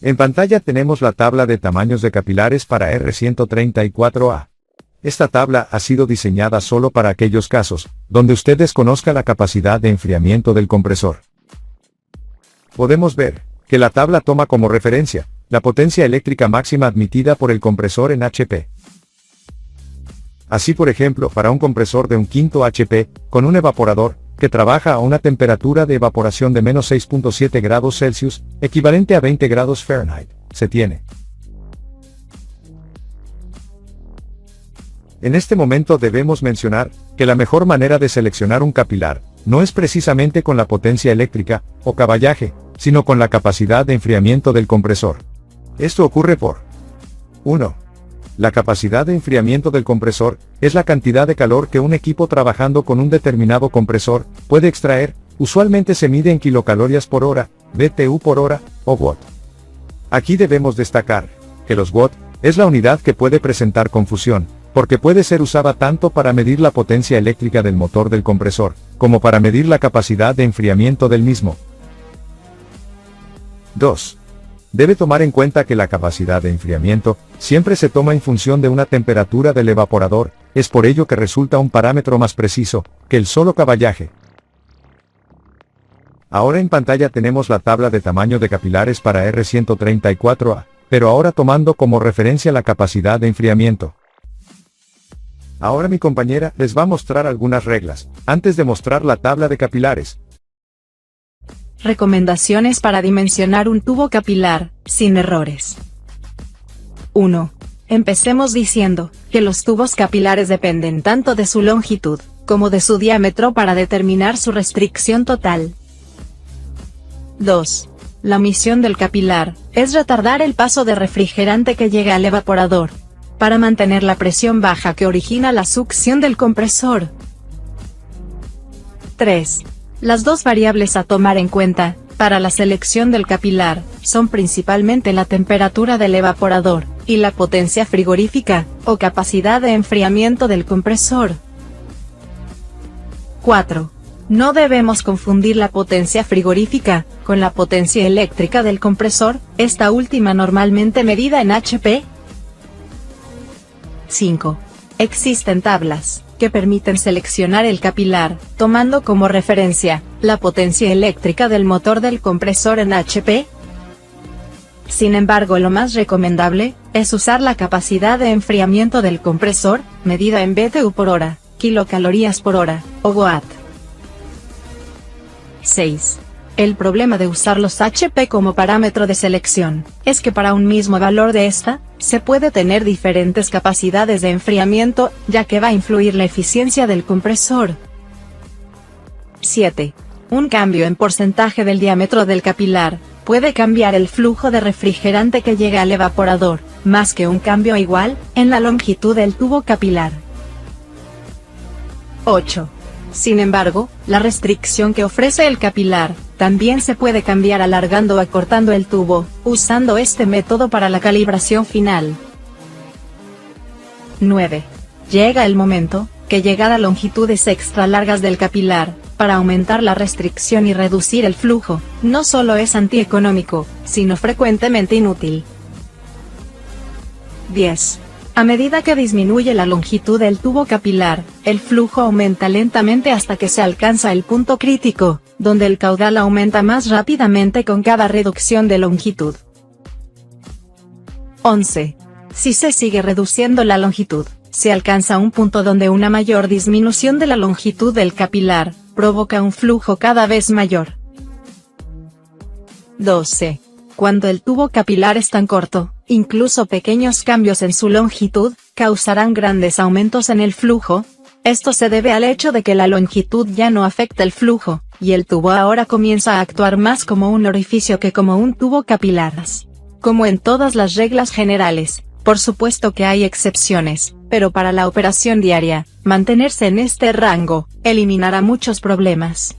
En pantalla tenemos la tabla de tamaños de capilares para R134A. Esta tabla ha sido diseñada solo para aquellos casos, donde usted desconozca la capacidad de enfriamiento del compresor. Podemos ver, que la tabla toma como referencia, la potencia eléctrica máxima admitida por el compresor en HP. Así por ejemplo, para un compresor de 1/5 HP, con un evaporador, que trabaja a una temperatura de evaporación de menos 6.7 grados Celsius, equivalente a 20 grados Fahrenheit, se tiene. En este momento debemos mencionar, que la mejor manera de seleccionar un capilar, no es precisamente con la potencia eléctrica, o caballaje, sino con la capacidad de enfriamiento del compresor. Esto ocurre por 1. La capacidad de enfriamiento del compresor, es la cantidad de calor que un equipo trabajando con un determinado compresor, puede extraer, usualmente se mide en kilocalorias por hora, BTU por hora, o watt. Aquí debemos destacar, que los watt, es la unidad que puede presentar confusión, porque puede ser usada tanto para medir la potencia eléctrica del motor del compresor, como para medir la capacidad de enfriamiento del mismo. 2. Debe tomar en cuenta que la capacidad de enfriamiento, siempre se toma en función de una temperatura del evaporador, es por ello que resulta un parámetro más preciso, que el solo caballaje. Ahora en pantalla tenemos la tabla de tamaño de capilares para R134A, pero ahora tomando como referencia la capacidad de enfriamiento. Ahora mi compañera les va a mostrar algunas reglas, antes de mostrar la tabla de capilares. Recomendaciones para dimensionar un tubo capilar, sin errores. 1. Empecemos diciendo, que los tubos capilares dependen tanto de su longitud, como de su diámetro para determinar su restricción total. 2. La misión del capilar, es retardar el paso de refrigerante que llega al evaporador, para mantener la presión baja que origina la succión del compresor. 3. Las dos variables a tomar en cuenta, para la selección del capilar, son principalmente la temperatura del evaporador, y la potencia frigorífica, o capacidad de enfriamiento del compresor. 4. No debemos confundir la potencia frigorífica, con la potencia eléctrica del compresor, esta última normalmente medida en HP. 5. Existen tablas, que permiten seleccionar el capilar, tomando como referencia, la potencia eléctrica del motor del compresor en HP. Sin embargo, lo más recomendable, es usar la capacidad de enfriamiento del compresor, medida en BTU por hora, kilocalorías por hora, o watt. 6. El problema de usar los HP como parámetro de selección, es que para un mismo valor de esta, se puede tener diferentes capacidades de enfriamiento, ya que va a influir la eficiencia del compresor. 7. Un cambio en porcentaje del diámetro del capilar, puede cambiar el flujo de refrigerante que llega al evaporador, más que un cambio igual, en la longitud del tubo capilar. 8. Sin embargo, la restricción que ofrece el capilar, también se puede cambiar alargando o acortando el tubo, usando este método para la calibración final. 9. Llega el momento, que llegar a longitudes extra largas del capilar, para aumentar la restricción y reducir el flujo, no solo es antieconómico, sino frecuentemente inútil. 10. A medida que disminuye la longitud del tubo capilar, el flujo aumenta lentamente hasta que se alcanza el punto crítico, donde el caudal aumenta más rápidamente con cada reducción de longitud. 11. Si se sigue reduciendo la longitud, se alcanza un punto donde una mayor disminución de la longitud del capilar, provoca un flujo cada vez mayor. 12. Cuando el tubo capilar es tan corto, incluso pequeños cambios en su longitud, causarán grandes aumentos en el flujo. Esto se debe al hecho de que la longitud ya no afecta el flujo, y el tubo ahora comienza a actuar más como un orificio que como un tubo capilar. Como en todas las reglas generales, por supuesto que hay excepciones, pero para la operación diaria, mantenerse en este rango, eliminará muchos problemas.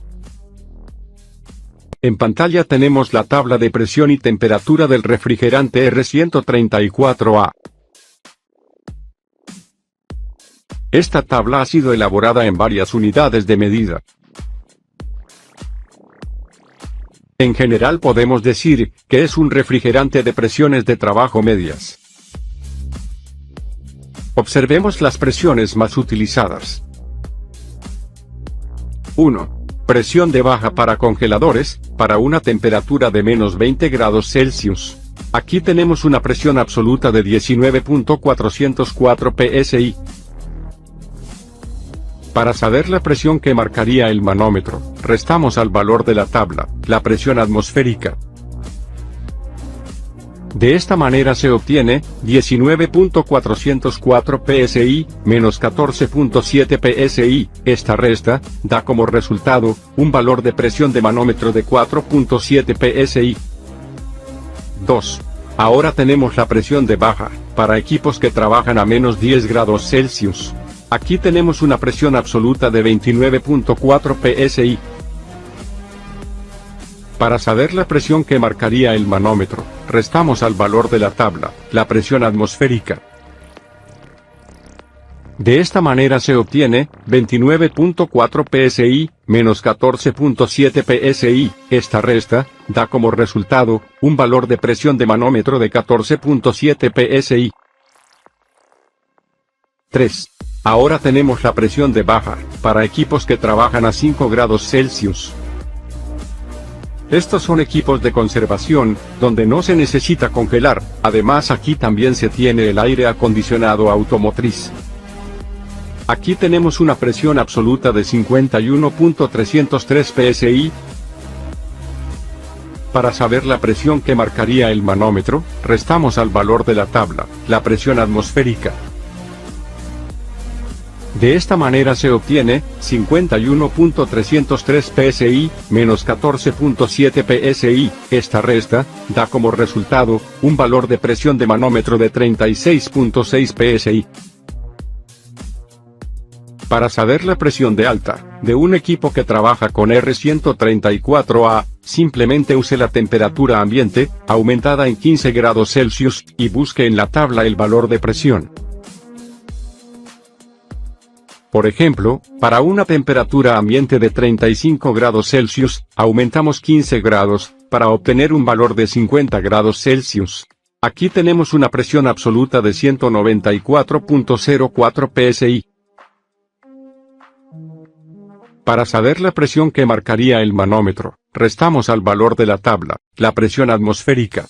En pantalla tenemos la tabla de presión y temperatura del refrigerante R134A. Esta tabla ha sido elaborada en varias unidades de medida. En general podemos decir que es un refrigerante de presiones de trabajo medias. Observemos las presiones más utilizadas. 1. Presión de baja para congeladores, para una temperatura de menos 20 grados Celsius. Aquí tenemos una presión absoluta de 19.404 psi. Para saber la presión que marcaría el manómetro, restamos al valor de la tabla, la presión atmosférica. De esta manera se obtiene 19.404 psi, menos 14.7 psi, esta resta, da como resultado, un valor de presión de manómetro de 4.7 psi. 2. Ahora tenemos la presión de baja, para equipos que trabajan a menos 10 grados Celsius. Aquí tenemos una presión absoluta de 29.4 psi. Para saber la presión que marcaría el manómetro, restamos al valor de la tabla, la presión atmosférica. De esta manera se obtiene 29.4 psi, menos 14.7 psi, esta resta, da como resultado, un valor de presión de manómetro de 14.7 psi. 3. Ahora tenemos la presión de baja, para equipos que trabajan a 5 grados Celsius. Estos son equipos de conservación, donde no se necesita congelar, además aquí también se tiene el aire acondicionado automotriz. Aquí tenemos una presión absoluta de 51.303 psi. Para saber la presión que marcaría el manómetro, restamos al valor de la tabla, la presión atmosférica. De esta manera se obtiene 51.303 psi, menos 14.7 psi, esta resta, da como resultado, un valor de presión de manómetro de 36.6 psi. Para saber la presión de alta, de un equipo que trabaja con R134A, simplemente use la temperatura ambiente, aumentada en 15 grados Celsius, y busque en la tabla el valor de presión. Por ejemplo, para una temperatura ambiente de 35 grados Celsius, aumentamos 15 grados, para obtener un valor de 50 grados Celsius. Aquí tenemos una presión absoluta de 194.04 psi. Para saber la presión que marcaría el manómetro, restamos al valor de la tabla, la presión atmosférica.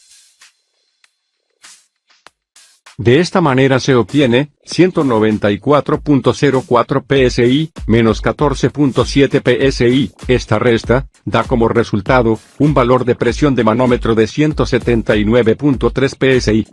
De esta manera se obtiene 194.04 psi, menos 14.7 psi, esta resta, da como resultado, un valor de presión de manómetro de 179.3 psi.